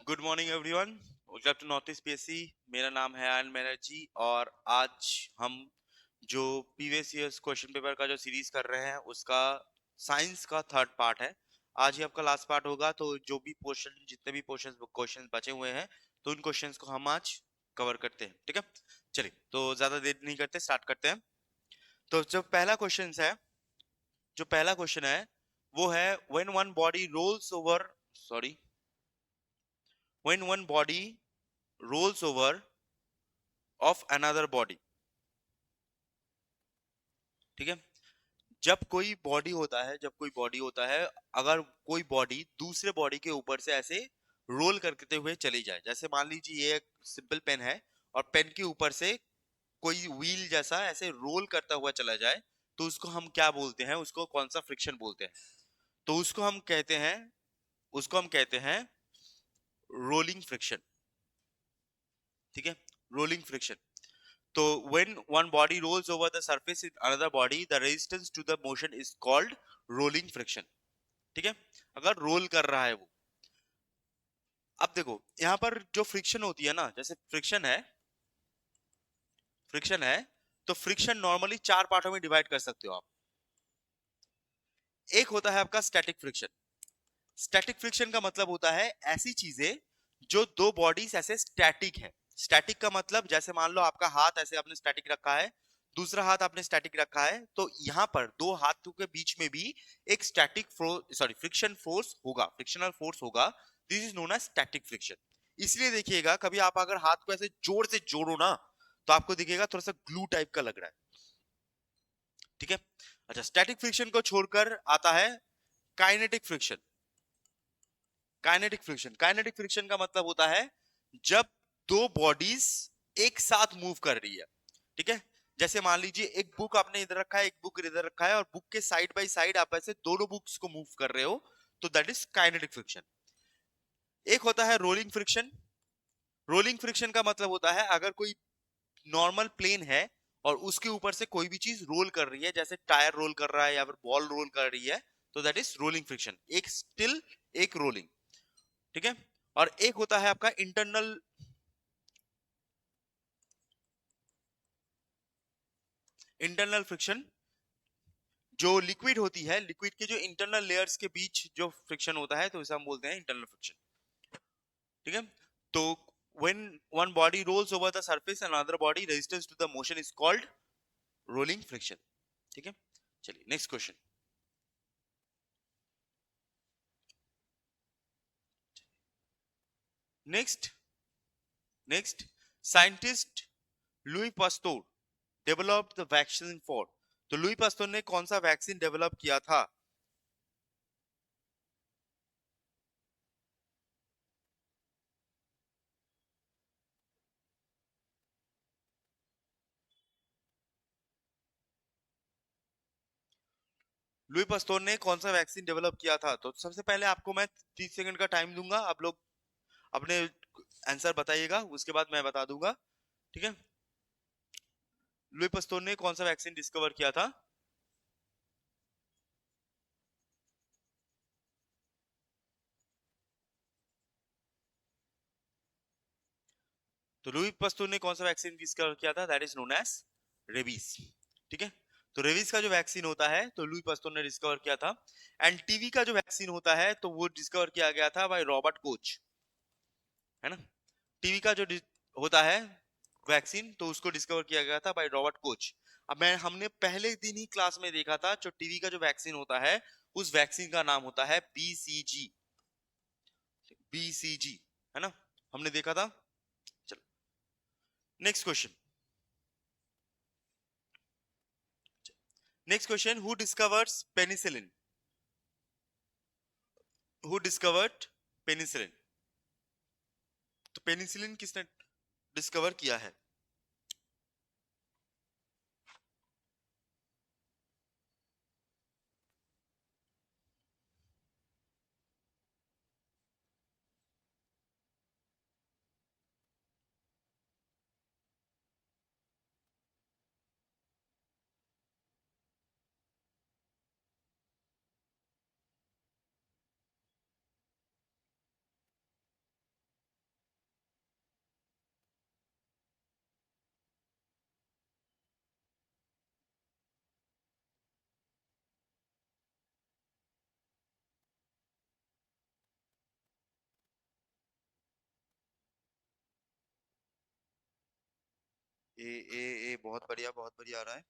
Good morning everyone, welcome to North East PSC. मेरा नाम है आयन बनर्जी और आज हम जो प्रीवियस ईयर्स क्वेश्चन पेपर का जो सीरीज कर रहे हैं उसका साइंस का थर्ड पार्ट है। आज ही आपका लास्ट पार्ट होगा, तो जो भी पोर्शन जितने भी क्वेश्चन बचे हुए हैं तो उन क्वेश्चंस को हम आज कवर करते हैं। ठीक है, चलिए तो ज्यादा देर नहीं करते, स्टार्ट करते हैं। तो जो पहला क्वेश्चन है वो है when one body rolls over sorry when one body rolls over of another body। ठीक है, जब कोई बॉडी होता है, अगर कोई बॉडी दूसरे बॉडी के ऊपर से ऐसे रोल करते हुए चली जाए, जैसे मान लीजिए ये एक सिंपल पेन है और पेन के ऊपर से कोई व्हील जैसा ऐसे रोल करता हुआ चला जाए, तो उसको हम क्या बोलते हैं, उसको कौन सा फ्रिक्शन बोलते हैं? तो उसको हम कहते हैं रोलिंग फ्रिक्शन। ठीक है, रोलिंग फ्रिक्शन। तो when one body rolls over the surface in another body, the resistance to the motion is called rolling friction। ठीक है, अगर रोल कर रहा है वो। अब देखो यहाँ पर जो फ्रिक्शन होती है ना, जैसे फ्रिक्शन है तो फ्रिक्शन नॉर्मली चार पार्टों में डिवाइड कर सकते हो आप। एक होता है आपका स्टैटिक फ्रिक्शन। स्टैटिक फ्रिक्शन का मतलब होता है ऐसी चीजें जो दो बॉडीज ऐसे स्टैटिक है। स्टैटिक का मतलब जैसे मान लो आपका हाथ ऐसे आपने स्टैटिक रखा है, दूसरा हाथ आपने स्टैटिक रखा है, तो यहाँ पर दो हाथों के बीच में भी एक फ्रिक्शन फोर्स होगा, फ्रिक्शनल फोर्स होगा। This is known as static friction. इसलिए देखिएगा कभी आप अगर हाथ को ऐसे जोर से जोड़ो ना, तो आपको दिखेगा थोड़ा सा ग्लू टाइप का लग रहा है। ठीक है, अच्छा, स्टैटिक फ्रिक्शन को छोड़कर आता है काइनेटिक फ्रिक्शन। काइनेटिक फ्रिक्शन का मतलब होता है जब दो बॉडीज एक साथ मूव कर रही है। ठीक है, जैसे मान लीजिए एक बुक आपने इधर रखा है, एक बुक इधर रखा है, और बुक के साइड बाय साइड आप ऐसे दोनों बुक्स को मूव कर रहे हो, तो दैट इज काइनेटिक फ्रिक्शन। एक होता है रोलिंग फ्रिक्शन। रोलिंग फ्रिक्शन का मतलब होता है अगर कोई नॉर्मल प्लेन है और उसके ऊपर से कोई भी चीज रोल कर रही है, जैसे टायर रोल कर रहा है या फिर बॉल रोल कर रही है, तो दैट इज रोलिंग फ्रिक्शन। एक स्टिल, एक रोलिंग। ठीक है, और एक होता है आपका इंटरनल फ्रिक्शन। जो लिक्विड होती है, लिक्विड के जो इंटरनल लेयर्स के बीच जो फ्रिक्शन होता है, तो इसे हम बोलते हैं इंटरनल फ्रिक्शन। ठीक है, तो when one body rolls over the surface and another body resistance to the motion is called rolling friction। ठीक है, चलिए next question. Next next scientist Louis Pasteur developed the vaccine for. तो लुई पास्टोर ने कौन सा वैक्सीन डेवलप किया था? लुई पास्टोर ने कौन सा वैक्सीन डेवलप किया था? तो सबसे पहले आपको मैं 30 सेकंड का टाइम दूंगा, आप लोग अपने आंसर बताइएगा, उसके बाद मैं बता दूंगा। ठीक है, लुई पास्टोर ने कौन सा वैक्सीन डिस्कवर किया था? तो लुई पास्टोर ने कौन सा वैक्सीन डिस्कवर किया था? That is known as rabies. ठीक है, तो रेबीज का जो वैक्सीन होता है तो लुई पास्टोर ने डिस्कवर किया था। एंड टीवी का जो वैक्सीन होता है तो वो डिस्कवर किया गया था बाय रॉबर्ट कोच, है ना। टीवी का जो होता है वैक्सीन, तो उसको डिस्कवर किया गया था बाय रॉबर्ट कोच। अब मैं हमने पहले दिन ही क्लास में देखा था, जो टीवी का जो वैक्सीन होता है उस वैक्सीन का नाम होता है बीसीजी। बीसीजी, है ना, हमने देखा था। चलो next question. Next question, who discovers penicillin? Who discovered penicillin? तो पेनिसिलिन किसने डिस्कवर किया है? ए बहुत बढ़िया आ रहा है।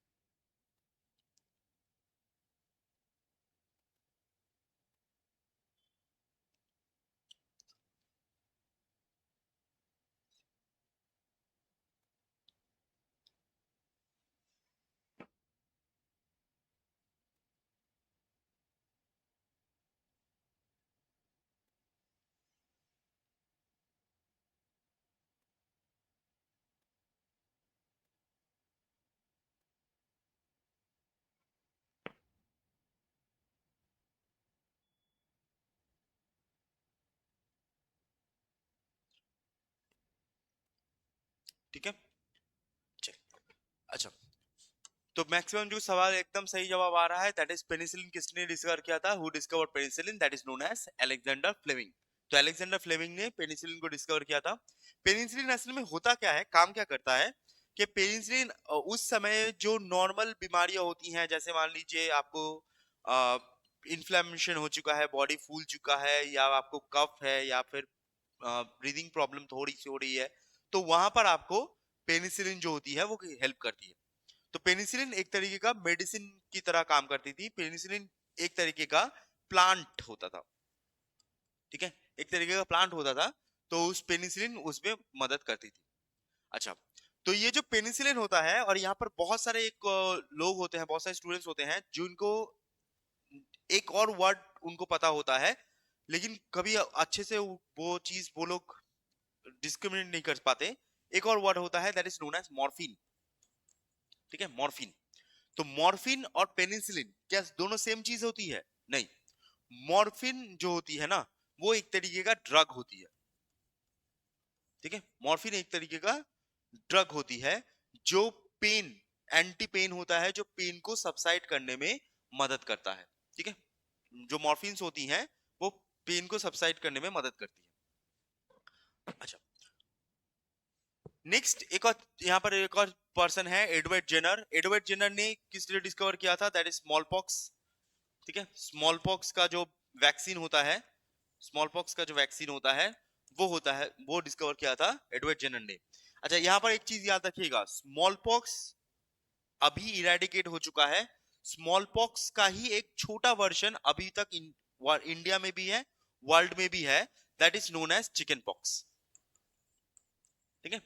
ठीक है, चल। अच्छा, तो मैक्सिमम जो सवाल एकदम सही जवाब आ रहा है, दैट इज पेनिसिलिन किसने डिस्कवर किया था? Who discovered penicillin? That is known as Alexander Fleming. तो अलेक्जेंडर फ्लेमिंग ने पेनिसिलिन को डिस्कवर किया था। पेनिसिलिन असल में होता क्या है, काम क्या करता है कि पेनिसिलिन उस समय जो नॉर्मल बीमारियां होती हैं, जैसे मान लीजिए आपको इन्फ्लेमेशन हो चुका है, बॉडी फूल चुका है, या आपको कफ है, या फिर ब्रीदिंग प्रॉब्लम थोड़ी सी हो रही है, तो वहां पर आपको पेनिसिलिन जो होती है वो हेल्प करती है। तो पेनिसिलिन एक तरीके का मेडिसिन की तरह काम करती थी। पेनिसिलिन एक तरीके का प्लांट होता था, ठीक है, एक तरीके का प्लांट होता था, तो उस पेनिसिलिन उसमें मदद करती थी। अच्छा, तो ये जो पेनिसिलिन होता है, और यहाँ पर बहुत सारे एक लोग होते हैं, बहुत सारे स्टूडेंट्स होते हैं जिनको एक और वर्ड उनको पता होता है, लेकिन कभी अच्छे से वो चीज वो लोग डिस्क्रिमिनेट नहीं कर पाते। एक और वर्ड होता है, that is known as morphine. ठीक है, मॉर्फिन। तो मॉर्फिन और पेनिसिलिन क्या दोनों सेम चीज होती है? नहीं। मॉर्फिन जो होती है ना, वो एक तरीके का ड्रग होती है। ठीक है, मॉर्फिन एक तरीके का ड्रग होती है जो पेन, एंटी पेन होता है, जो पेन को सबसाइड करने में मदद करता है। ठीक है, जो मॉर्फिन्स होती हैं वो पेन को सबसाइड करने में मदद करती है। अच्छा, नेक्स्ट एक और यहाँ पर एक और पर्सन है, एडवर्ड जेनर। एडवर्ड जेनर ने किस लिए डिस्कवर किया था? That is small pox. ठीक है, स्मॉल पॉक्स का जो वैक्सीन होता है, स्मॉल पॉक्स का जो वैक्सीन होता है वो होता है, वो डिस्कवर किया था एडवर्ड जेनर ने। अच्छा, यहाँ पर एक चीज याद रखिएगा, स्मॉल पॉक्स अभी इरेडिकेट हो चुका है। स्मॉल पॉक्स का ही एक छोटा वर्जन अभी तक इंडिया में भी है, वर्ल्ड में भी है, that is known as chicken pox. ठीक है,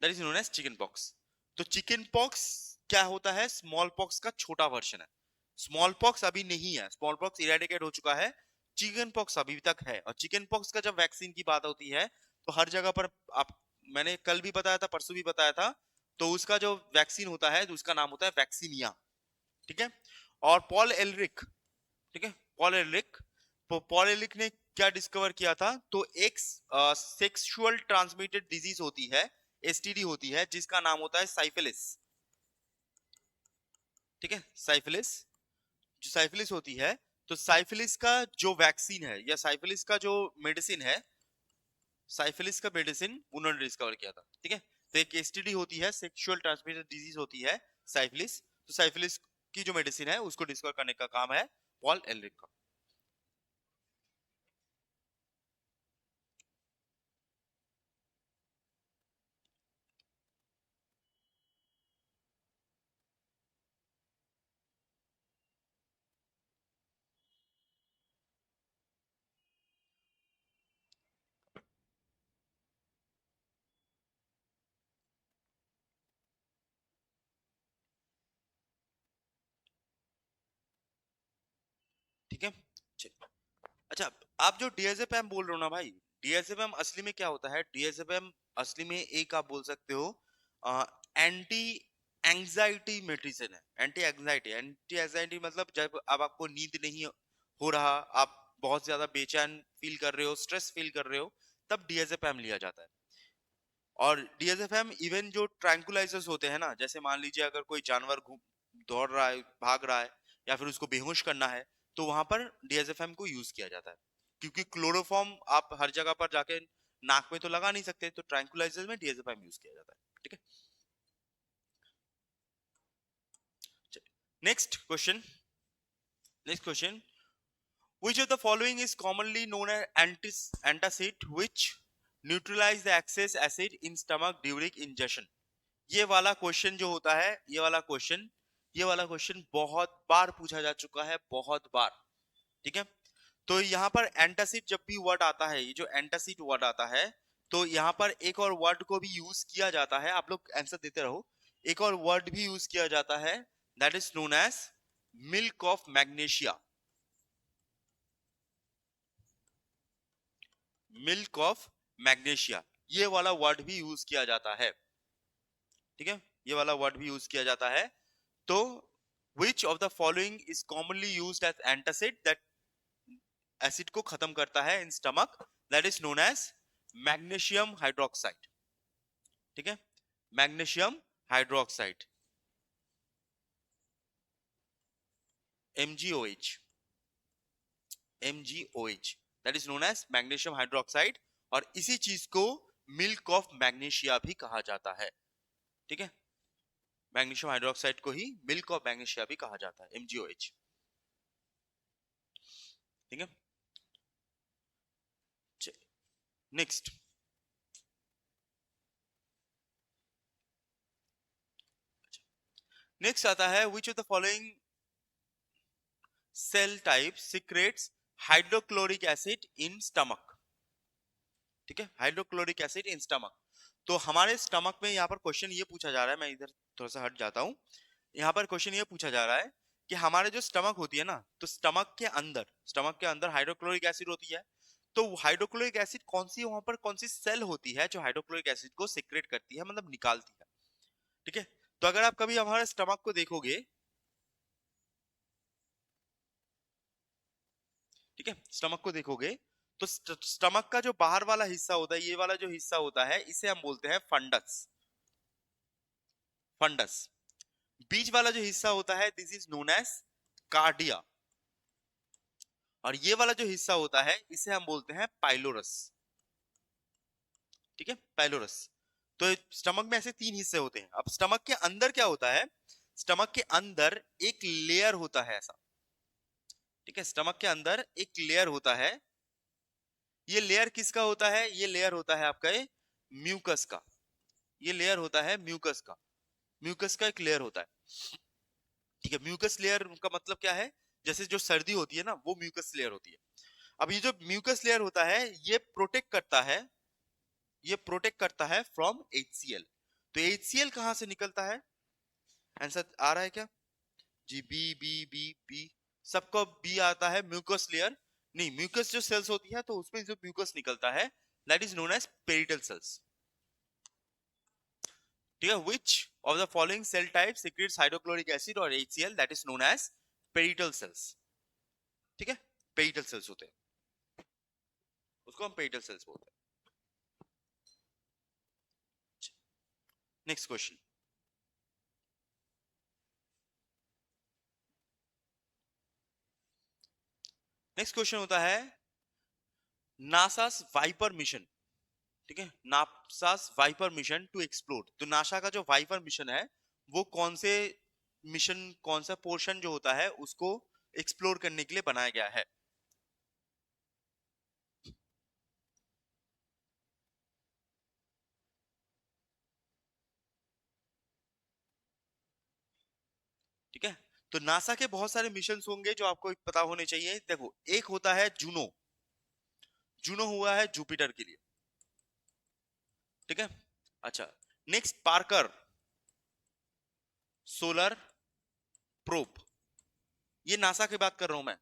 that is known as chicken pox. तो चिकन पॉक्स क्या होता है? स्मॉल पॉक्स का छोटा वर्जन है। स्मॉल पॉक्स अभी नहीं है, स्मॉल पॉक्स इरेडिकेट हो चुका है, चिकन पॉक्स अभी तक है। और चिकन पॉक्स का जब वैक्सीन की बात होती है तो हर जगह पर आप, मैंने कल भी बताया था, परसों भी बताया था, तो उसका जो वैक्सीन होता है तो उसका नाम होता है वैक्सीनिया। ठीक है, और पॉल एलरिक, ठीक है, पॉल एलरिक, तो पॉल एलरिक ने क्या डिस्कवर किया था? तो एक सेक्सुअल ट्रांसमिटेड डिजीज होती है, एसटीडी होती है, जिसका नाम होता है साइफिलिस। ठीक है, साइफिलिस, जो साइफिलिस होती है, तो साइफिलिस का जो वैक्सीन है या साइफिलिस का जो मेडिसिन है, साइफिलिस का मेडिसिन उन्होंने डिस्कवर किया था। ठीक है, तो एक एसटीडी होती है, सेक्सुअल ट्रांसमिटेड डिजीज होती है साइफिलिस, तो साइफिलिस की जो मेडिसिन है उसको डिस्कवर करने का काम है पॉल एलरिक का। ठीक है, चलिए। अच्छा, आप जो डीएजएपीएम बोल रहे हो ना भाई, डीएजएपीएम असली में क्या होता है? डीएजएपीएम असली में एक आप बोल सकते हो एंटी एंजाइटी मेडिसिन है। एंटी एंजाइटी मतलब जब अब आपको नींद नहीं हो रहा, आप बहुत ज्यादा बेचैन फील कर रहे हो, स्ट्रेस फील कर रहे हो, तब डीएजएपीएम लिया जाता है। और डीएजएफएम इवन जो ट्रैंकुलाइजर्स होते हैं ना, जैसे मान लीजिए अगर कोई जानवर घूम दौड़ रहा है, भाग रहा है, या फिर उसको बेहोश करना है, तो वहां पर डीएजएफएम को यूज किया जाता है। क्योंकि क्लोरोफॉर्म आप हर जगह पर जाके नाक में तो लगा नहीं सकते, तो ट्रैंकुलाइजर में डीएजएफएम यूज किया जाता है। ठीक है, next question. Next question, which of the following is commonly known as antacid which neutralize the excess acid in stomach during ingestion? ये वाला क्वेश्चन जो होता है, ये वाला क्वेश्चन बहुत बार पूछा जा चुका है, बहुत बार। ठीक है, तो यहाँ पर एंटासिड जब भी वर्ड आता है, ये जो एंटासिड वर्ड आता है, तो यहाँ पर एक और वर्ड को भी यूज किया जाता है, आप लोग आंसर देते रहो। एक और वर्ड भी यूज किया जाता है, that is known as milk of magnesia. Milk of magnesia, ये वाला वर्ड भी यूज किया जाता है। ठीक है, ये वाला वर्ड भी यूज किया जाता है। तो which of the following is commonly used as antacid that acid को खत्म करता है in stomach, that is known as magnesium hydroxide. ठीक है, magnesium hydroxide, MgOH, MgOH, that is known as magnesium hydroxide. और इसी चीज को मिल्क ऑफ मैग्नीशिया भी कहा जाता है। ठीक है, मैग्नीशियम हाइड्रोक्साइड को ही मिल्क ऑफ मैग्नीशिया भी कहा जाता है, MgOH। ठीक है, नेक्स्ट नेक्स्ट आता है which of the following cell type secretes hydrochloric acid in stomach. ठीक है, हाइड्रोक्लोरिक एसिड इन स्टमक। तो हमारे स्टमक में यहाँ पर क्वेश्चन ये पूछा जा रहा है, मैं इधर थोड़ा सा हट जाता हूँ। यहाँ पर क्वेश्चन ये पूछा जा रहा है कि हमारे जो स्टमक होती है ना, तो स्टमक के अंदर हाइड्रोक्लोरिक एसिड होती है। तो हाइड्रोक्लोरिक एसिड कौन सी, वहां पर कौन सी सेल होती है जो हाइड्रोक्लोरिक एसिड को सिक्रेट करती है, मतलब निकालती है। ठीक है, तो अगर आप कभी हमारे स्टमक को देखोगे, ठीक है, स्टमक को देखोगे, तो स्टमक का जो बाहर वाला हिस्सा होता है, ये वाला जो हिस्सा होता है, इसे हम बोलते हैं फंडस। फंडस। बीच वाला जो हिस्सा होता है, this is known as cardia. और ये वाला जो हिस्सा होता है, इसे हम बोलते हैं पाइलोरस। ठीक है, पाइलोरस। तो स्टमक में ऐसे तीन हिस्से होते हैं। अब स्टमक के अंदर क्या होता है, स्टमक के अंदर एक लेयर होता है ऐसा। ठीक है, स्टमक के अंदर एक लेयर होता है। ये लेयर किसका होता है, ये लेयर होता है आपका म्यूकस का। ये लेयर होता है म्यूकस का, म्यूकस का एक लेयर होता है। ठीक है, म्यूकस लेयर का मतलब क्या है, जैसे जो सर्दी होती है ना, वो म्यूकस लेयर होती है। अब ये जो म्यूकस लेयर होता है, ये प्रोटेक्ट करता है, ये प्रोटेक्ट करता है फ्रॉम HCl। तो HCl कहां से निकलता है, आंसर आ रहा है क्या जी? बी बी बी बी, सबको बी आता है। म्यूकस लेयर नहीं, म्यूकस जो सेल्स होती है, तो उसमें जो म्यूकस निकलता है, that is known as parietal cells. ठीक है, which of the following cell type secretes hydrochloric acid और HCl, that is known as parietal cells. ठीक है, पेरिटल सेल्स होते हैं, उसको हम पेरिटल सेल्स बोलते हैं। नेक्स्ट क्वेश्चन, नेक्स्ट क्वेश्चन होता है नासास वाइपर मिशन। ठीक है, NASA's viper mission to explore. तो नासा का जो वाइपर मिशन है, वो कौन से मिशन, कौन सा पोर्शन जो होता है, उसको एक्सप्लोर करने के लिए बनाया गया है। ठीक है, तो नासा के बहुत सारे मिशन होंगे जो आपको पता होने चाहिए। देखो, एक होता है जूनो, जूनो हुआ है जुपिटर के लिए। ठीक है, अच्छा, नेक्स्ट पार्कर सोलर प्रोब, ये नासा की बात कर रहा हूं मैं,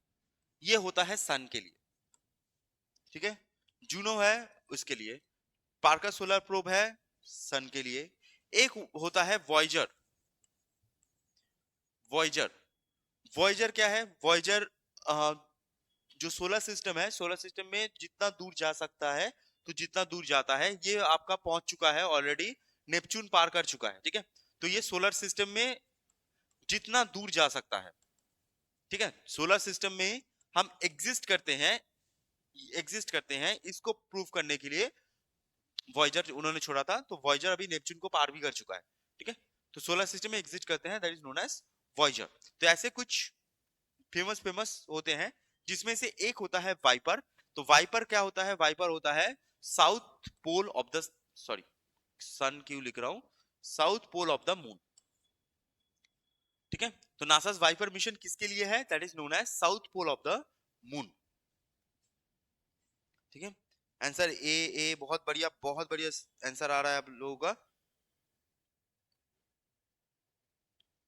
ये होता है सन के लिए। ठीक है, जूनो है उसके लिए, पार्कर सोलर प्रोब है सन के लिए। एक होता है वॉयजर, वॉयजर, वॉयजर क्या है, वॉयजर जो सोलर सिस्टम है, सोलर सिस्टम में जितना दूर जा सकता है, तो जितना दूर जाता है, ये आपका पहुंच चुका है ऑलरेडी, नेपच्यून पार कर चुका है। ठीक है, तो ये सोलर सिस्टम में जितना दूर जा सकता है। ठीक है, सोलर सिस्टम में हम एग्जिस्ट करते हैं, एग्जिस्ट करते हैं, इसको प्रूव करने के लिए वॉयजर उन्होंने छोड़ा था। तो वॉयजर अभी नेपच्यून को पार भी कर चुका है। ठीक है, तो सोलर सिस्टम में एग्जिस्ट करते हैं, that is known as Voyager. तो ऐसे कुछ फेमस फेमस होते हैं, जिसमें से एक होता है वाइपर। तो वाइपर क्या होता है, वाइपर होता है south pole of the, sorry sun क्यों लिख रहा हूं, south pole of the moon. ठीक है, तो नासा वाइपर मिशन किसके लिए है? That is known as south pole of the moon. ठीक है, आंसर ए बहुत बढ़िया, बहुत बढ़िया आंसर आ रहा है आप लोगों का।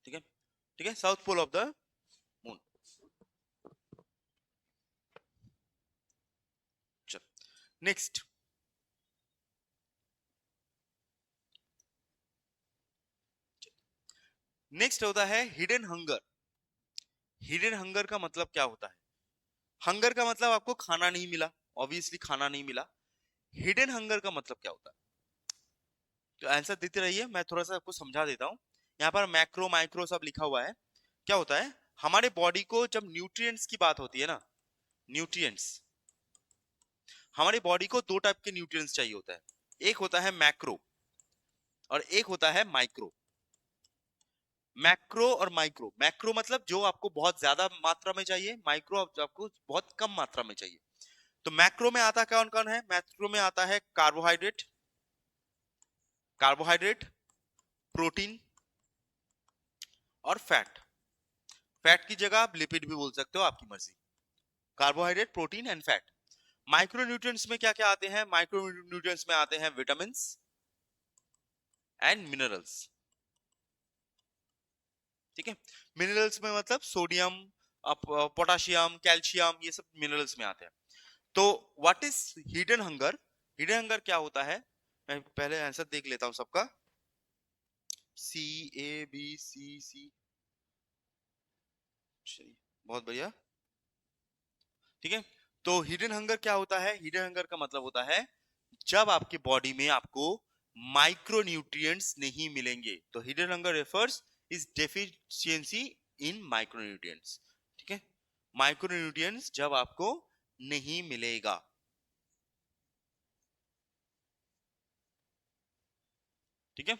ठीक है, ठीक है, south pole of the moon. Next, next होता है हिडन हंगर। हिडन हंगर का मतलब क्या होता है? हंगर का मतलब आपको खाना नहीं मिला, ऑब्वियसली खाना नहीं मिला। हिडन हंगर का मतलब क्या होता है? तो आंसर देते रहिए, मैं थोड़ा सा आपको समझा देता हूँ। यहाँ पर मैक्रो माइक्रो सब लिखा हुआ है। क्या होता है, हमारे बॉडी को जब न्यूट्रिएंट्स की बात होती है ना, न्यूट्रिएंट्स, हमारी बॉडी को दो टाइप के न्यूट्रिएंट्स चाहिए होता है। एक होता है मैक्रो और एक होता है माइक्रो। मैक्रो और माइक्रो, मैक्रो मतलब जो आपको बहुत ज्यादा मात्रा में चाहिए, माइक्रो आपको बहुत कम मात्रा में चाहिए। तो मैक्रो में आता कौन कौन है? मैक्रो में आता है कार्बोहाइड्रेट, कार्बोहाइड्रेट, प्रोटीन और फैट। फैट की जगह आप लिपिड भी बोल सकते हो, आपकी मर्जी। Carbohydrate, protein and fat. Micro nutrients में क्या क्या आते हैं? माइक्रो न्यूट्रिएंट्स में आते हैं विटामिन एंड मिनरल्स। ठीक है, मिनरल्स में मतलब सोडियम, पोटाशियम, कैल्शियम, ये सब मिनरल्स में आते हैं। तो what is hidden hunger? Hidden hunger क्या होता है? मैं पहले आंसर देख लेता हूं सबका। सी, ए बी सी सी, बहुत बढ़िया। ठीक है, तो हिडन हंगर क्या होता है? हिडन हंगर का मतलब होता है जब आपके बॉडी में आपको माइक्रो न्यूट्रिएंट्स नहीं मिलेंगे, तो hidden hunger refers is deficiency in micro nutrients. ठीक है, माइक्रो न्यूट्रिएंट्स जब आपको नहीं मिलेगा। ठीक है,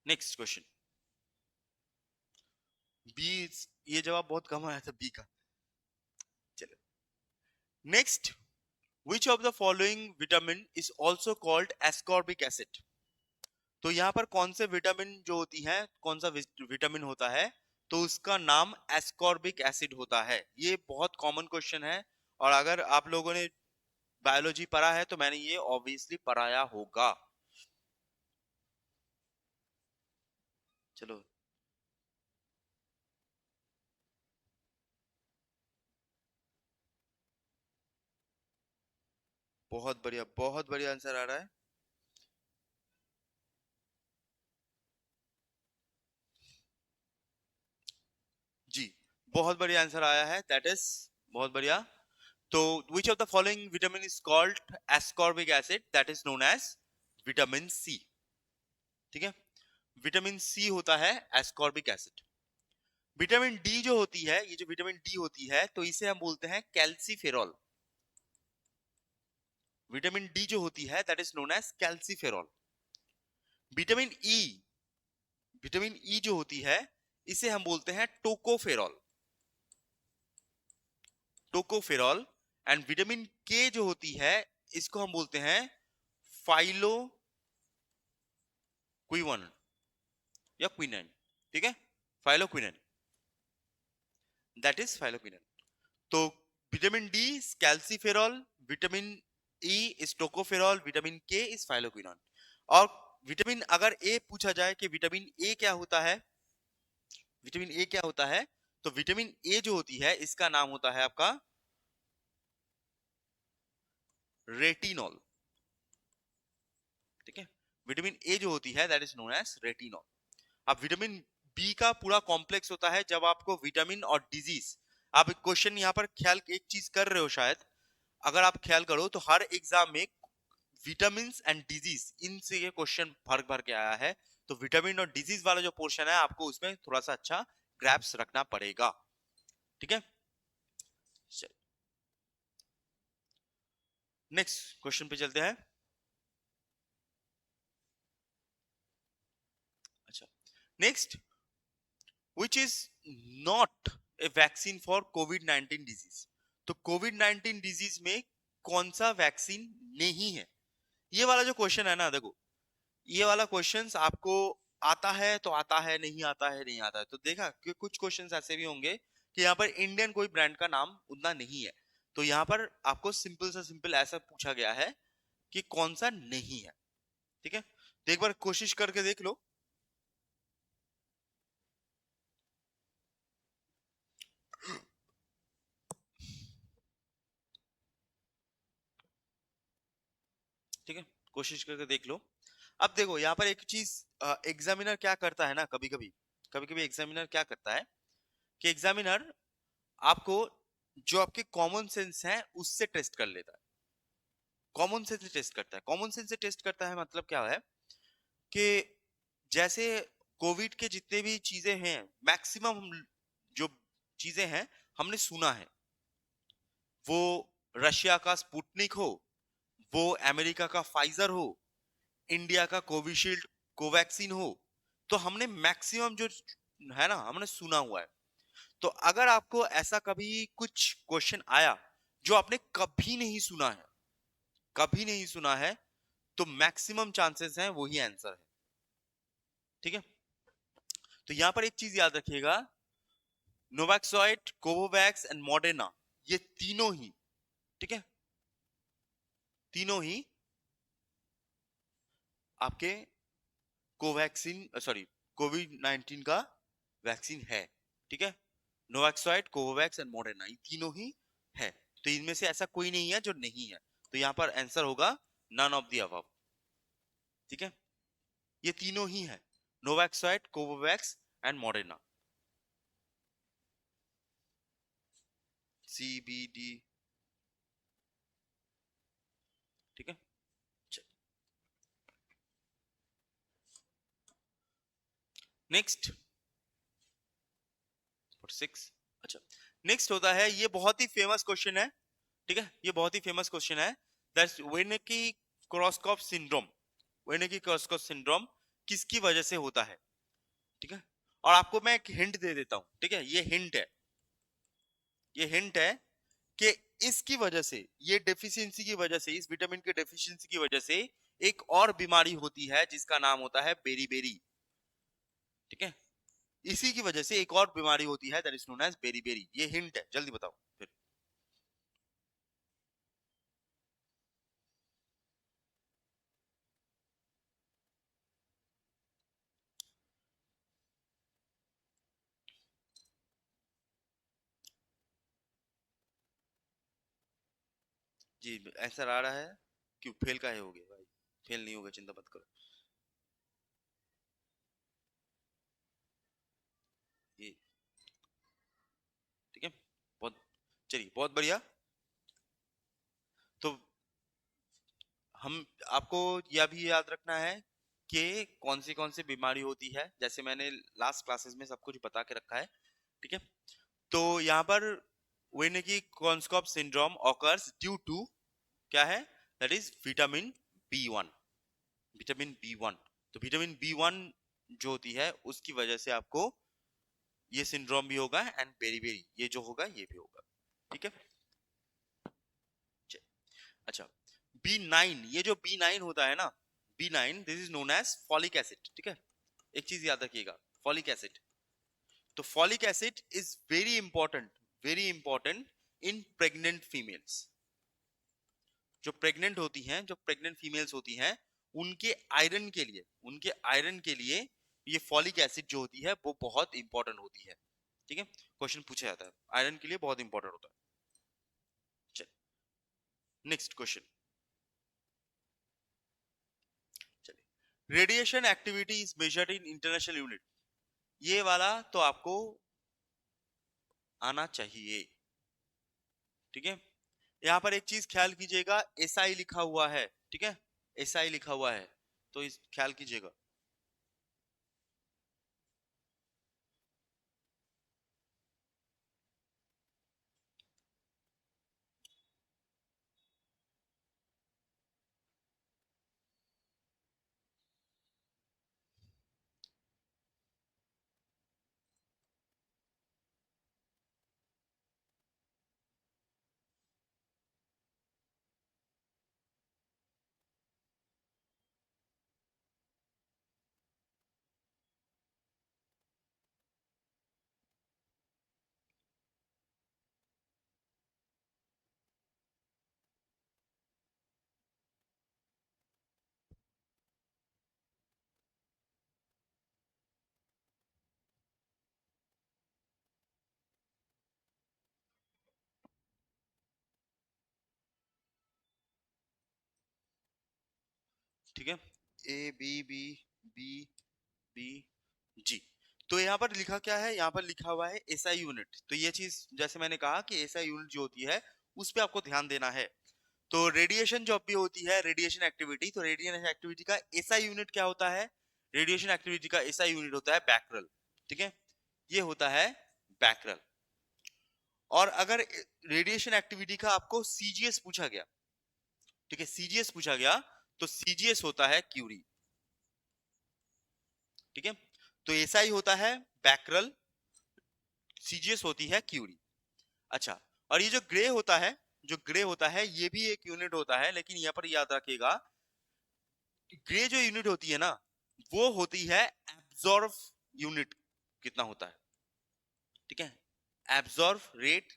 नेक्स्ट क्वेश्चन। बी, ये जवाब बहुत कम आया था बी का। चलो next, which of the following vitamin is also called ascorbic acid? तो यहाँ पर कौन से विटामिन जो होती है, कौन सा विटामिन होता है, तो उसका नाम एस्कॉर्बिक एसिड होता है। ये बहुत कॉमन क्वेश्चन है, और अगर आप लोगों ने बायोलॉजी पढ़ा है तो मैंने ये ऑब्वियसली पढ़ाया होगा। चलो, बहुत बढ़िया, बहुत बढ़िया आंसर आ रहा है। जी, बहुत बढ़िया आंसर आया है, दैट इज बहुत बढ़िया। तो which of the following vitamin is called ascorbic acid? that is known as vitamin C. ठीक है, विटामिन सी होता है एस्कॉर्बिक एसिड। विटामिन डी जो होती है, ये जो विटामिन डी होती है, तो इसे हम बोलते हैं कैल्सीफेरॉल। विटामिन डी जो होती है that is known as calciferol. Vitamin E, vitamin E जो होती है इसे हम बोलते हैं टोकोफेरॉल, टोकोफेरॉल। एंड विटामिन के जो होती है इसको हम बोलते हैं फाइलो क्विवन या क्विनाइन। ठीक है, फाइलो क्विनाइन, दैट इज फाइलो क्विनाइन। तो vitamin D calciferol, vitamin E is tocopherol, vitamin के इज फाइलोक्विनोन। और विटामिन, अगर ए पूछा जाए कि विटामिन ए क्या होता है, विटामिन ए क्या होता है, तो विटामिन ए जो होती है इसका नाम होता है आपका रेटिनॉल। ठीक है, विटामिन ए जो होती है that is known as retinol. अब विटामिन बी का पूरा कॉम्प्लेक्स होता है। जब आपको विटामिन और डिजीज, आप एक क्वेश्चन यहाँ पर ख्याल एक चीज कर रहे हो शायद, अगर आप ख्याल करो तो हर एग्जाम में विटामिन एंड डिजीज, इनसे ये क्वेश्चन भर भर के आया है। तो विटामिन और डिजीज वाला जो पोर्शन है आपको उसमें थोड़ा सा अच्छा ग्रैप्स रखना पड़ेगा। ठीक है, नेक्स्ट क्वेश्चन पे चलते हैं। अच्छा, next, which is not a vaccine for Covid 19 disease? तो कोविड 19 डिजीज में कौन सा वैक्सीन नहीं है? ये वाला जो क्वेश्चन है ना, देखो ये वाला क्वेश्चंस आपको आता है तो आता है, नहीं आता है नहीं आता है। तो देखा कि कुछ क्वेश्चंस ऐसे भी होंगे कि यहाँ पर इंडियन कोई ब्रांड का नाम उतना नहीं है, तो यहाँ पर आपको सिंपल सा सिंपल ऐसा पूछा गया है कि कौन सा नहीं है। ठीक है, तो एक बार कोशिश करके देख लो। ठीक है, कोशिश करके देख लो। अब देखो यहाँ पर एक चीज एग्जामिनर क्या करता है ना, कभी कभी एग्जामिनर क्या करता है कि एग्जामिनर आपको जो आपके कॉमन सेंस है उससे टेस्ट कर लेता है। कॉमन सेंस से टेस्ट करता है, कॉमन सेंस से टेस्ट करता है मतलब क्या है कि जैसे कोविड के जितने भी चीजें हैं, मैक्सिमम जो चीजें हैं हमने सुना है, वो रशिया का स्पुतनिक हो, वो अमेरिका का फाइजर हो, इंडिया का कोविशील्ड कोवैक्सीन हो, तो हमने मैक्सिमम जो है ना हमने सुना हुआ है। तो अगर आपको ऐसा कभी कुछ क्वेश्चन आया जो आपने कभी नहीं सुना है, कभी नहीं सुना है, तो मैक्सिमम चांसेस हैं वही आंसर है। ठीक है, तो यहां पर एक चीज याद रखिएगा, नोवैक्सॉइड, कोवोवैक्स एंड मॉडर्ना, ये तीनों ही, ठीक है, तीनों ही आपके कोवैक्सीन सॉरी कोविड 19 का वैक्सीन है। ठीक है, नोवैक्सॉइड, कोवोवैक्स एंड मॉडर्ना, ये तीनों ही है। तो इनमें से ऐसा कोई नहीं है जो नहीं है, तो यहां पर आंसर होगा नन ऑफ द अबव। ठीक है, ये तीनों ही है, नोवैक्सॉइड, कोवोवैक्स एंड मॉडर्ना, CBD। ठीक है, नेक्स्ट 6। अच्छा, नेक्स्ट होता है, ये बहुत ही फेमस क्वेश्चन है। ठीक है, ये बहुत ही फेमस क्वेश्चन है, दैट्स वेर्निकी क्रॉसकॉफ सिंड्रोम। वेर्निकी क्रॉसकॉफ सिंड्रोम किसकी वजह से होता है? ठीक है, और आपको मैं एक हिंट दे देता हूं। ठीक है, ये हिंट है, ये हिंट है कि इसकी वजह से, ये डेफिशिएंसी की वजह से, इस विटामिन के डेफिशिएंसी की वजह से एक और बीमारी होती है जिसका नाम होता है बेरी। ठीक है, इसी की वजह से एक और बीमारी होती है that is known as beri. ये हिंट है, जल्दी बताओ फिर। जी आंसर आ रहा है, क्यों फेल का है, हो गया भाई, फेल नहीं होगा, चिंता मत करो। ये ठीक है, बहुत, चलिए बहुत बढ़िया। तो हम, आपको यह भी याद रखना है कि कौन सी बीमारी होती है, जैसे मैंने लास्ट क्लासेस में सब कुछ बता के रखा है। ठीक है, तो यहाँ पर वेर्निकी क्रॉसकॉफ सिंड्रोम ऑकर्स ड्यू टू क्या है, that is vitamin B1। Vitamin B1, तो विटामिन B1 जो होती है उसकी वजह से आपको ये सिंड्रोम भी होगा एंड बेरी ये जो होगा ये भी होगा। ठीक है, अच्छा, B9, ये जो B9 होता है ना, B9 this is known as folic acid. ठीक है, एक चीज याद रखिएगा, फॉलिक एसिड, तो folic acid is very important in pregnant females. जो प्रेग्नेंट होती हैं, जो प्रेग्नेंट फीमेल्स होती हैं, उनके आयरन के लिए, उनके आयरन के लिए ये फॉलिक एसिड जो होती है वो बहुत इंपॉर्टेंट होती है। ठीक है, क्वेश्चन पूछा जाता है, आयरन के लिए बहुत इंपॉर्टेंट होता है। नेक्स्ट क्वेश्चन, चलिए, radiation activity is measured in international unit, ये वाला तो आपको आना चाहिए। ठीक है, यहाँ पर एक चीज ख्याल कीजिएगा, SI लिखा हुआ है। ठीक है, SI लिखा हुआ है, तो इस ख्याल कीजिएगा। ठीक है, A B B B B G. तो यहाँ पर लिखा क्या है, यहाँ पर लिखा हुआ है एसआई यूनिट। तो ये चीज जैसे मैंने कहा कि एसआई यूनिट जो होती है उस पे आपको ध्यान देना है। तो रेडिएशन जब भी होती है, रेडिएशन एक्टिविटी, तो रेडिएशन एक्टिविटी का एसआई यूनिट क्या होता है? रेडिएशन एक्टिविटी का एसआई यूनिट होता है बैकरल। ठीक है, ये होता है बैकरल। और अगर रेडिएशन एक्टिविटी का आपको सीजीएस पूछा गया, ठीक है, सीजीएस पूछा गया, तो सीजीएस होता है क्यूरी। ठीक है, तो एसआई होता है बैकरल, सीजीएस होती है क्यूरी। अच्छा, और ये जो ग्रे होता है, जो ग्रे होता है ये भी एक यूनिट होता है, लेकिन यहाँ पर याद रखिएगा ग्रे जो यूनिट होती है ना, वो होती है एब्जॉर्ब यूनिट कितना होता है। ठीक है, एब्जॉर्ब रेट,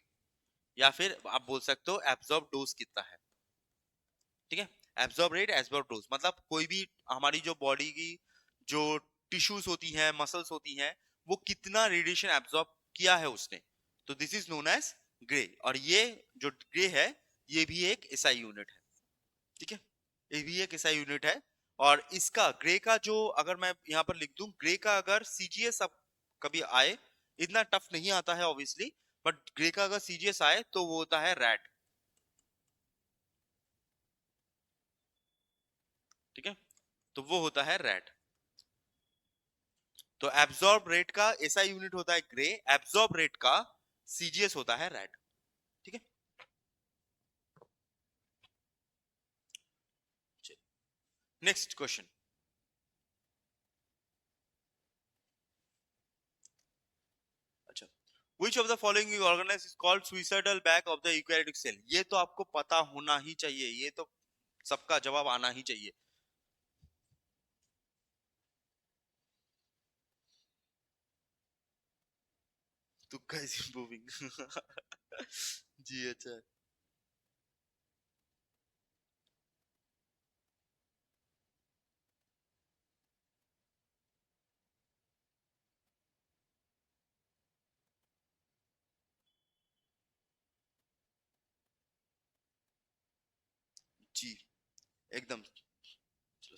या फिर आप बोल सकते हो एब्जॉर्ब डोज कितना है। ठीक है, एब्जॉर्ब रेट, एब्जॉर्ब डोज, मतलब कोई भी हमारी जो बॉडी की जो टिश्यूज होती हैं, मसल्स होती हैं, वो कितना रेडिएशन एब्जॉर्ब किया है उसने, तो this is known as grey. और ये जो ग्रे है ये भी एक एसआई यूनिट है। ठीक है, ये भी एक एसआई यूनिट है। और इसका ग्रे का जो, अगर मैं यहाँ पर लिख दूं ग्रे का, अगर सीजीएस अब कभी आए, इतना टफ नहीं आता है ऑब्वियसली, बट ग्रे का अगर सीजीएस आए तो वो होता है रैड। ठीक है, तो वो होता है रेड। तो एब्जॉर्ब रेट का एसआई यूनिट होता है ग्रे, एब्जॉर्ब रेट का सीजीएस होता है रेड। ठीक है, नेक्स्ट क्वेश्चन। अच्छा, which of the following organism is called suicidal bag of the eukaryotic cell? ये तो आपको पता होना ही चाहिए, ये तो सबका जवाब आना ही चाहिए। तुक्का इज मूविंग। जी अच्छा, जी एकदम,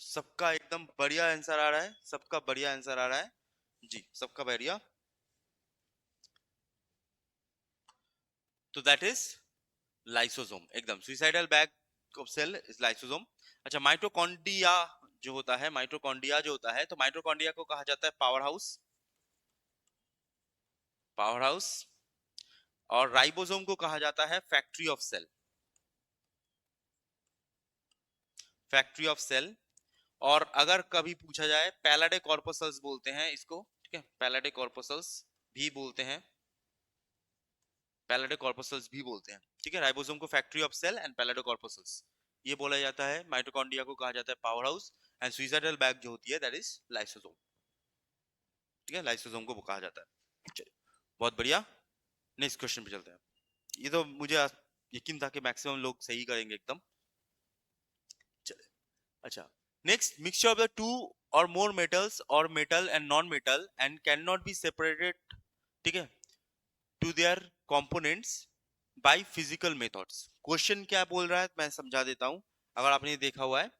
सबका एकदम बढ़िया आंसर आ रहा है, सबका बढ़िया आंसर आ रहा है जी, सबका बढ़िया। तो दैट इज लाइसोसोम, एकदम suicidal bag of cell is lysosome. अच्छा, माइटोकॉन्ड्रिया जो होता है, माइटोकॉन्ड्रिया जो होता है, तो माइटोकॉन्ड्रिया को कहा जाता है पावर हाउस, पावर हाउस। और राइबोसोम को कहा जाता है factory of cell, factory of cell. और अगर कभी पूछा जाए, पैलाडे कॉर्पोसल्स बोलते हैं इसको, ठीक है, पैलाडे कॉर्पोसल्स भी बोलते हैं, पैलाडे कॉर्पोसल्स भी बोलते हैं। ठीक है, राइबोसोम को factory of cell and Palade corpuscles ये बोला जाता है। माइटोकॉन्ड्रिया को कहा जाता है power house, and suicidal bag जो होती है दैट इज लाइसोसोम। ठीक है, लाइसोसोम को कहा जाता है। चलिए, बहुत बढ़िया, नेक्स्ट क्वेश्चन पे चलते हैं। ये तो मुझे यकीन था कि मैक्सिमम लोग सही करेंगे एकदम। चलिए, अच्छा, next, mixture of the two और मोर मेटल्स और metal and non metal and can not be separated, ठीक है, to their components by physical methods. Question क्या बोल रहा है मैं समझा देता हूं, अगर आपने देखा हुआ है,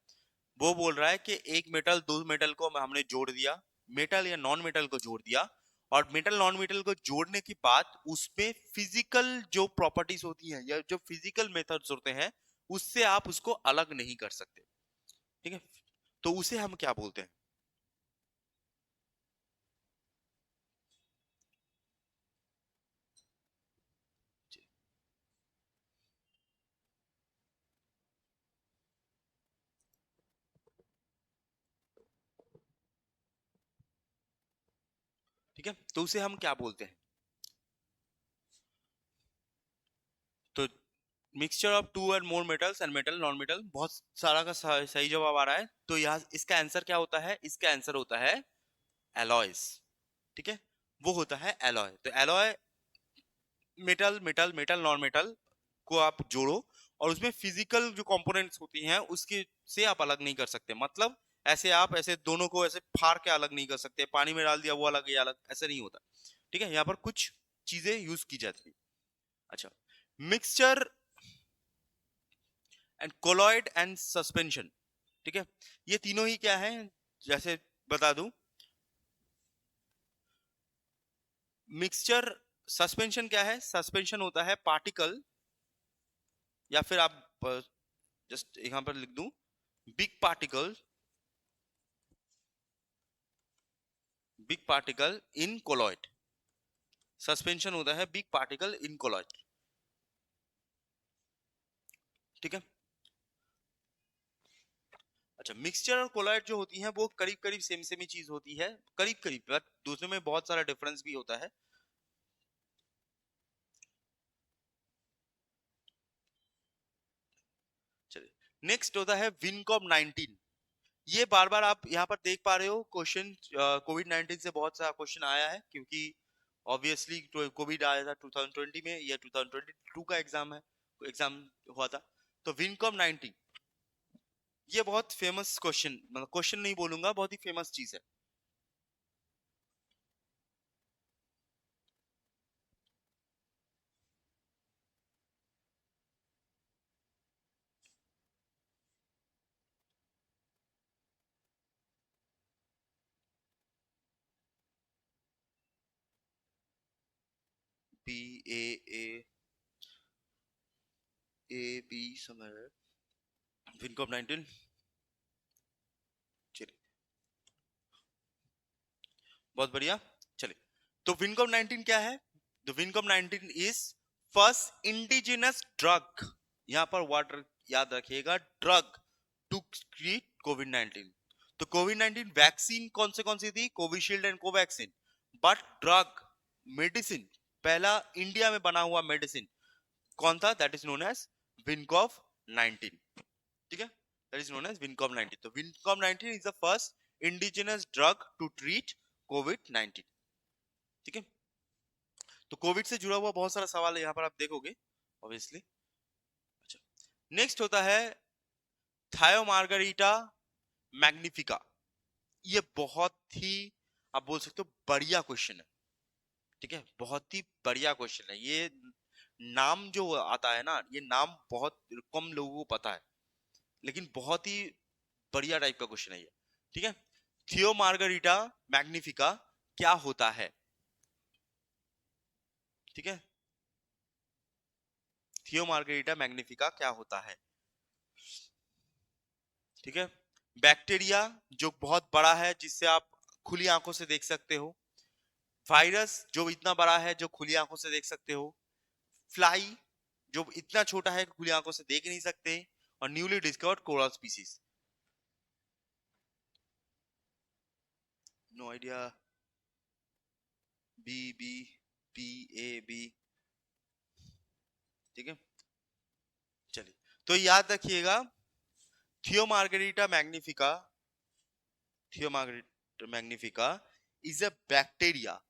वो बोल रहा है कि एक मेटल दो मेटल को हमने जोड़ दिया, मेटल या नॉन मेटल को जोड़ दिया, और मेटल नॉन मेटल को जोड़ने के बाद उसमें फिजिकल जो प्रॉपर्टीज होती हैं या जो फिजिकल मेथड्स होते हैं उससे आप उसको अलग नहीं कर सकते। ठीक है, तो उसे हम क्या बोलते हैं? ठीक है, तो उसे हम क्या बोलते हैं? तो mixture of two and more metals and metal non metal, बहुत सारा का सही जवाब आ रहा है। तो यहाँ इसका आंसर क्या होता है? इसका आंसर होता है एलॉयज। ठीक है, वो होता है एलॉय। तो alloy metal metal metal non metal को आप जोड़ो और उसमें फिजिकल जो कंपोनेंट्स होती हैं उसके से आप अलग नहीं कर सकते। मतलब ऐसे आप ऐसे दोनों को ऐसे फाड़ के अलग नहीं कर सकते, पानी में डाल दिया वो अलग ये अलग, ऐसे नहीं होता। ठीक है, यहाँ पर कुछ चीजें यूज की जाती है। अच्छा, mixture and colloid and suspension, ठीक है, ये तीनों ही क्या है, जैसे बता दूं, मिक्सचर सस्पेंशन क्या है, सस्पेंशन होता है पार्टिकल, या फिर आप जस्ट यहां पर लिख दूं, big particle in colloid. Suspension होता है बिग पार्टिकल इन कोलॉइड। ठीक है, अच्छा, मिक्सचर और कोलॉइड जो होती हैं वो करीब करीब सेम सेम ही चीज होती है, करीब करीब, बट दूसरे में बहुत सारा डिफरेंस भी होता है। चलिए, नेक्स्ट होता है विनकॉम 19। ये बार बार आप यहाँ पर देख पा रहे हो क्वेश्चन, कोविड 19 से बहुत सारा क्वेश्चन आया है, क्योंकि ऑब्वियसली कोविड आया था 2020 में, या 2022 का एग्जाम हुआ था। तो विनकॉम 19 ये बहुत फेमस क्वेश्चन, मतलब क्वेश्चन नहीं बोलूंगा, बहुत ही फेमस चीज है। बी ए बी समझ, विनकॉम 19। चलिए, बहुत बढ़िया। चलिए, तो विनकॉम 19 क्या है? The Vincom 19 is first indigenous drug, यहां पर वर्ड याद रखिएगा, ड्रग टू ट्रीट कोविड 19। तो कोविड 19 वैक्सीन कौन सी थी? Covishield and Covaxin. But drug, medicine, पहला इंडिया में बना हुआ मेडिसिन कौन था? That is known as Vincom 19। ठीक है, that is known as Vincom 19। तो Vincom 19 is the first indigenous drug to treat Covid 19। ठीक है, तो कोविड से जुड़ा हुआ बहुत सारा सवाल है यहाँ पर आप देखोगे ऑब्वियसली। अच्छा, नेक्स्ट होता है थायोमार्गरिटा मैग्निफिका। ये बहुत ही, आप बोल सकते हो, बढ़िया क्वेश्चन है। ठीक है, बहुत ही बढ़िया क्वेश्चन है ये। नाम जो आता है ना, ये नाम बहुत कम लोगों को पता है, लेकिन बहुत ही बढ़िया टाइप का क्वेश्चन है ये। ठीक है, थियोमार्गरिटा मैग्निफिका क्या होता है? ठीक है, थियोमार्गरिटा मैग्निफिका क्या होता है? ठीक है, बैक्टीरिया जो बहुत बड़ा है, जिससे आप खुली आंखों से देख सकते हो। वायरस जो इतना बड़ा है, जो खुली आंखों से देख सकते हो। फ्लाई जो इतना छोटा है कि खुली आंखों से देख नहीं सकते। और newly discovered coral species. No idea. B B P A B. ठीक है, चलिए, तो याद रखिएगा, थियोमार्गरिटा मैग्निफिका, थियोमार्गरिटा मैग्निफिका इज अ बैक्टीरिया,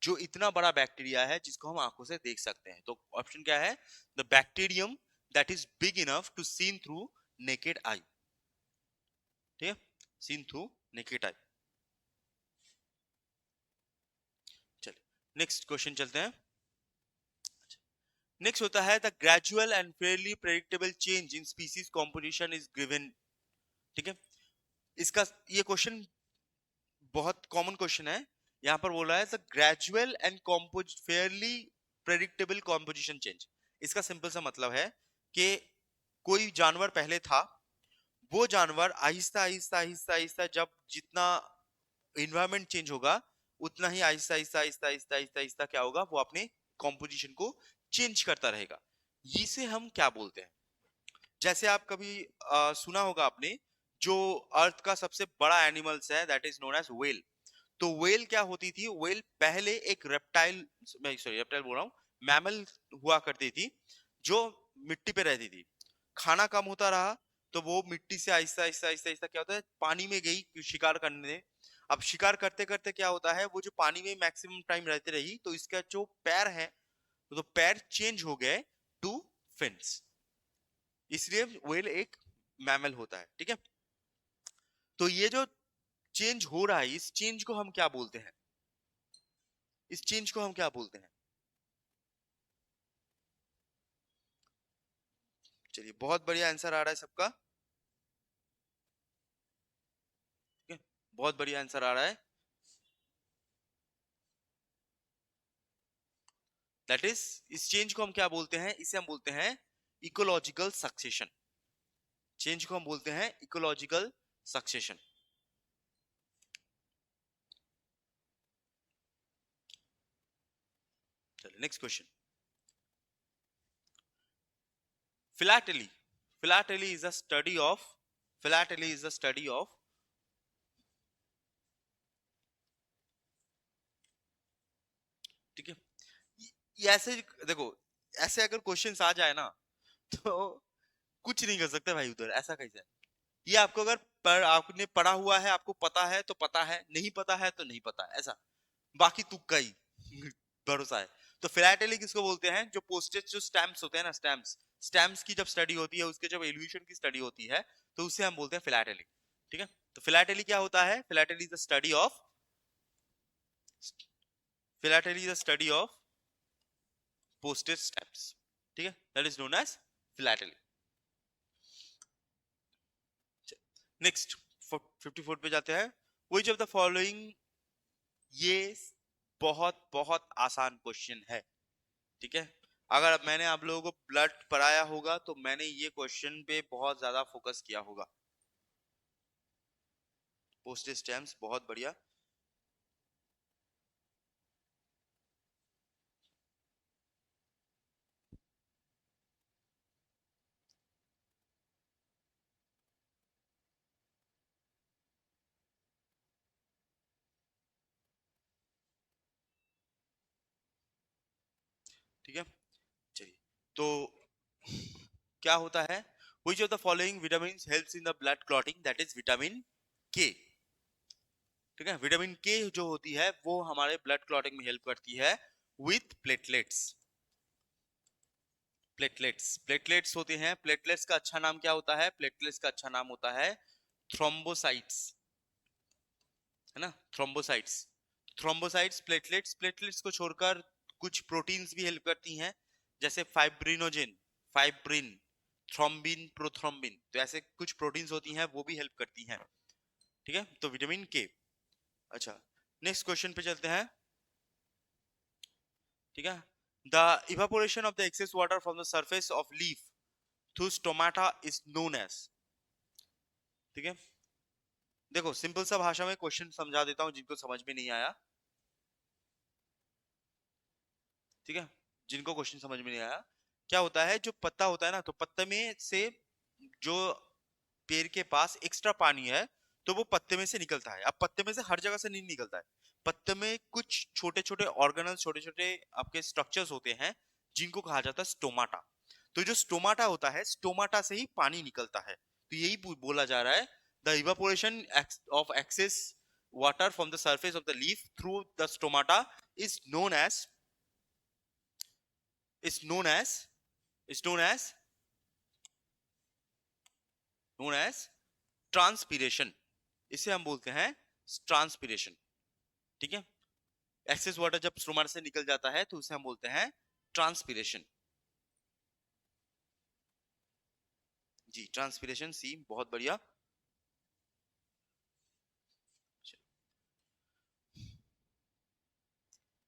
जो इतना बड़ा बैक्टीरिया है जिसको हम आंखों से देख सकते हैं। तो ऑप्शन क्या है? The bacterium that is big enough to seen through naked eye. ठीक है, सीन थ्रू नेकेड आई। चलिए, नेक्स्ट क्वेश्चन चलते हैं। नेक्स्ट होता है the gradual and Fairlie predictable change in species composition is given. ठीक है, इसका ये क्वेश्चन बहुत कॉमन क्वेश्चन है। यहां पर बोला है the gradual and Fairlie predictable composition change. इसका सिंपल सा मतलब है कि कोई जानवर पहले था, वो जानवर आहिस्ता आहिस्ता आहिस्ता आहिस्ता, जब जितना इन्वायरमेंट चेंज होगा, उतना ही आहिस्ता आहिस्ता आहिस्ता आहिस्ता आहिस्ता आहिस्ता क्या होगा, वो अपने कॉम्पोजिशन को चेंज करता रहेगा। इसे हम क्या बोलते हैं? जैसे आप कभी सुना होगा आपने, जो अर्थ का सबसे बड़ा एनिमल्स है, that is known as whale. तो व्हेल क्या होती थी? व्हेल पहले एक रेप्टाइल, मैं सॉरी रेप्टाइल बोल रहा हूँ, मैमल हुआ करती थी, जो मिट्टी पे रहती थी। खाना कम होता रहा, तो वो मिट्टी से आहिस्ता आहिस्ता आहिस्ता आहिस्ता क्या होता है, पानी में गई शिकार करने। अब शिकार करते करते क्या होता है, वो जो पानी में मैक्सिमम टाइम रहते रही, तो इसका जो पैर है, तो पैर चेंज हो गए टू फिन्स। इसलिए व्हेल एक मैमल होता है। ठीक है, तो ये जो चेंज हो रहा है, इस चेंज को हम क्या बोलते हैं? इस चेंज को हम क्या बोलते हैं? चलिए, बहुत बढ़िया आंसर आ रहा है सबका। बहुत बढ़िया आंसर आ रहा है। दैट इज, इस चेंज को हम क्या बोलते हैं? इसे हम बोलते हैं इकोलॉजिकल सक्सेशन। चेंज को हम बोलते हैं इकोलॉजिकल सक्सेशन। चलिए next question. Philately, philately is a study of, philately is a study of, ठीक है, ये ऐसे देखो, ऐसे अगर क्वेश्चंस आ जाए ना तो कुछ नहीं कर सकते भाई उधर, ऐसा कैसे है? ये आपको अगर आपने पढ़ा हुआ है, आपको पता है तो पता है, नहीं पता है तो नहीं पता, ऐसा, बाकी तुक्का ही भरोसा है। तो फिलाटेली किसको बोलते हैं? जो पोस्टेज, जो स्टैम्प्स होते हैं ना, स्टैम्प्स, स्टैम्प्स की जब स्टडी होती है, उसके जब एलिवेशन की स्टडी होती है, तो उसे हम बोलते हैं फिलाटेली। ठीक है, तो फिलाटेली क्या होता है? Philately is the study of, philately is the study of postage stamps. ठीक है, that is known as philately. Next 54 पे जाते हैं। व्हिच ऑफ द फॉलोइंग, ये बहुत बहुत आसान क्वेश्चन है। ठीक है, अगर मैंने आप लोगों को ब्लड पढ़ाया होगा तो मैंने ये क्वेश्चन पे बहुत ज्यादा फोकस किया होगा। पोस्टेज स्टैम्प्स, बहुत बढ़िया। ठीक है, चलिए, तो क्या होता है? Which of the following vitamin helps in the blood clotting? That is vitamin के। ठीक है, विटामिन के जो होती है वो हमारे ब्लड क्लॉटिंग में हेल्प करती है विथ प्लेटलेट्स। प्लेटलेट्स, प्लेटलेट्स होते हैं, प्लेटलेट्स का अच्छा नाम क्या होता है? प्लेटलेट्स का अच्छा नाम होता है थ्रोम्बोसाइट्स, है ना, थ्रोम्बोसाइट्स। थ्रोम्बोसाइट्स, प्लेटलेट्स, प्लेटलेट्स को छोड़कर कुछ प्रोटीन्स भी हेल्प करती हैं, जैसे फाइब्रिनोजेन, फाइब्रिन, थ्रोम्बिन, प्रोथ्रोम्बिन, तो ऐसे कुछ प्रोटीन्स होती हैं वो भी हेल्प करती हैं। ठीक है, तो विटामिन के। अच्छा, नेक्स्ट क्वेश्चन पे चलते हैं। ठीक है, the evaporation of the excess water from the surface of leaf through stomata is known as. ठीक है, देखो सिंपल सा भाषा में क्वेश्चन समझा देता हूं जिनको समझ में नहीं आया। ठीक है, जिनको क्वेश्चन समझ में नहीं आया, क्या होता है, जो पत्ता होता है ना, तो पत्ते में से जो पेड़ के पास एक्स्ट्रा पानी है तो वो पत्ते में से निकलता है। अब पत्ते में से हर जगह से नहीं निकलता है, पत्ते में कुछ छोटे छोटे ऑर्गेनल, छोटे छोटे आपके स्ट्रक्चर्स होते हैं जिनको कहा जाता है स्टोमाटा। तो जो स्टोमाटा होता है, स्टोमाटा से ही पानी निकलता है, तो यही बोला जा रहा है, the evaporation of excess water from the surface of the leaf through the stomata is known as, is known as, is known as transpiration. इसे हम बोलते हैं ट्रांसपीरेशन। ठीक है, एक्सेस वाटर जब स्टोमा से निकल जाता है तो उसे हम बोलते हैं ट्रांसपीरेशन। जी, ट्रांसपीरेशन, सी, बहुत बढ़िया।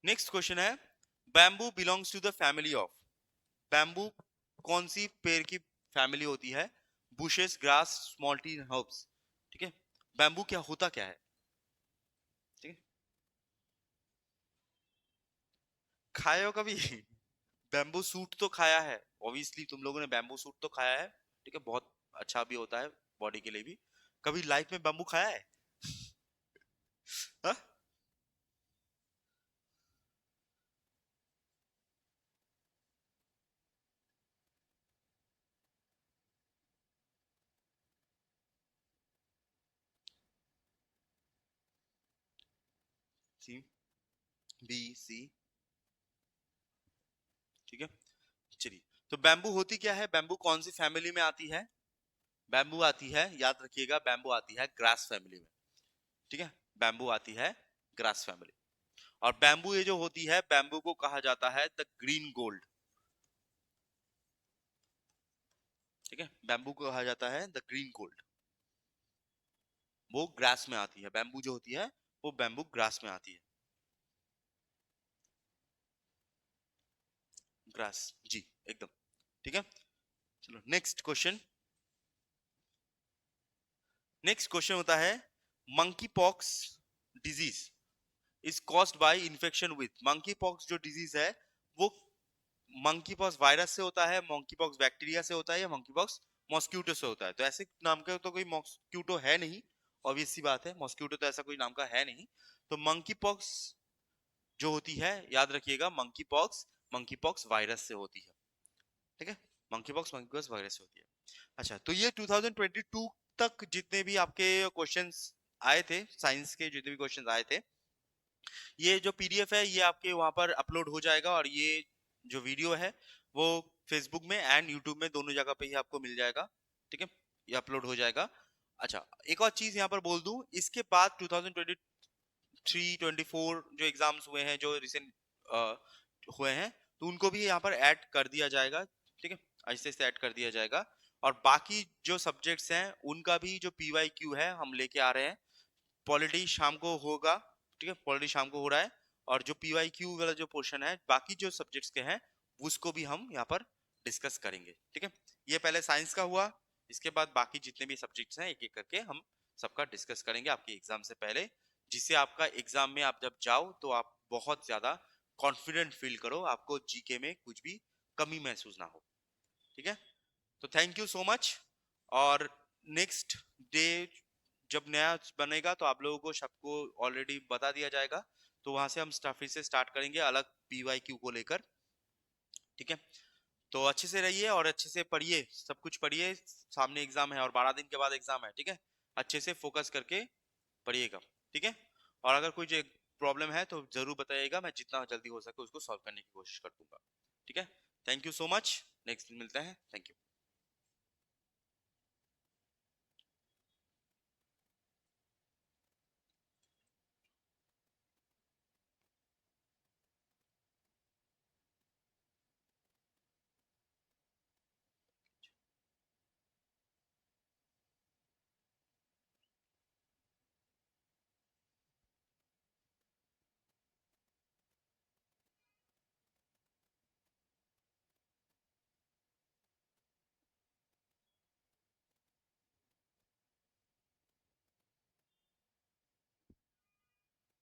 नेक्स्ट क्वेश्चन है, bamboo belongs to the family of, bamboo कौन सी पेड़ की फैमिली होती है? Bushes, grass, small tree, herbs. ठीक है, बैम्बू क्या होता क्या है? ठीक है, खाए हो कभी? बैम्बू सूट तो खाया है, ऑब्वियसली तुम लोगों ने बैम्बू सूट तो खाया है। ठीक है, बहुत अच्छा भी होता है बॉडी के लिए भी। कभी लाइफ में बैम्बू खाया है? हाँ? सी, बी, सी। ठीक है, चलिए, तो बैम्बू होती क्या है? बैम्बू कौन सी फैमिली में आती है? बैम्बू आती है, याद रखिएगा, बैम्बू आती है ग्रास फैमिली में। ठीक है, बैम्बू आती है ग्रास फैमिली। और बैम्बू ये जो होती है, बैम्बू को कहा जाता है द ग्रीन गोल्ड। ठीक है, बैम्बू को कहा जाता है द ग्रीन गोल्ड। वो ग्रास में आती है, बैम्बू जो होती है वो बैम्बू ग्रास में आती है, ग्रास, जी एकदम ठीक है। चलो नेक्स्ट क्वेश्चन, नेक्स्ट क्वेश्चन होता है monkey pox disease is caused by infection with, monkey pox जो डिजीज है वो मंकी पॉक्स वायरस से होता है, मंकी पॉक्स बैक्टीरिया से होता है, या मंकी पॉक्स मॉस्क्यूटो से होता है। तो ऐसे नाम का तो कोई मॉस्क्यूटो है नहीं, ऑब्वियस सी बात है, मॉस्क्यूटो तो ऐसा कोई नाम का है नहीं। तो मंकी पॉक्स जो होती है, याद रखिएगा, मंकी पॉक्स वायरस से होती है, ठीक है, मंकी पॉक्स वायरस से होती है। अच्छा, तो ये 2022 तक जितने भी आपके क्वेश्चंस आए थे, साइंस के जितने भी क्वेश्चंस आए थे, ये जो पीडीएफ है ये आपके वहां पर अपलोड हो जाएगा, और ये जो वीडियो है वो फेसबुक में एंड यूट्यूब में दोनों जगह पे ही आपको मिल जाएगा, ठीक है, ये अपलोड हो जाएगा। अच्छा, एक और चीज यहाँ पर बोल दूं, इसके बाद 2023-24 जो एग्जाम्स हुए हैं, जो रिसेंट हुए हैं, तो उनको भी यहाँ पर ऐड कर दिया जाएगा, ठीक है, ऐसे से ऐड कर दिया जाएगा। और बाकी जो सब्जेक्ट्स हैं उनका भी जो पीवाईक्यू है हम लेके आ रहे हैं, पॉलिटी शाम को होगा, ठीक है, पॉलिटी शाम को हो रहा है, और जो पीवाईक्यू वाला जो पोर्शन है बाकी जो सब्जेक्ट्स के हैं उसको भी हम यहाँ पर डिस्कस करेंगे, ठीक है। ये पहले साइंस का हुआ, इसके बाद बाकी जितने भी सब्जेक्ट्स हैं एक एक करके हम सबका डिस्कस करेंगे आपके एग्जाम से पहले, जिससे आपका एग्जाम में आप जब जाओ तो आप बहुत ज्यादा कॉन्फिडेंट फील करो, आपको जीके में कुछ भी कमी महसूस ना हो, ठीक है। तो थैंक यू सो मच, और नेक्स्ट डे जब नया बनेगा तो आप लोगों को सबको ऑलरेडी बता दिया जाएगा, तो वहां से हम फिर से स्टार्ट करेंगे अलग पीवाईक्यू को लेकर, ठीक है। तो अच्छे से रहिए और अच्छे से पढ़िए, सब कुछ पढ़िए, सामने एग्जाम है और 12 दिन के बाद एग्जाम है, ठीक है, अच्छे से फोकस करके पढ़िएगा, ठीक है। और अगर कोई प्रॉब्लम है तो जरूर बताइएगा, मैं जितना जल्दी हो सके उसको सॉल्व करने की कोशिश कर दूंगा, ठीक है। Thank you so much, next मिलते हैं, थैंक यू।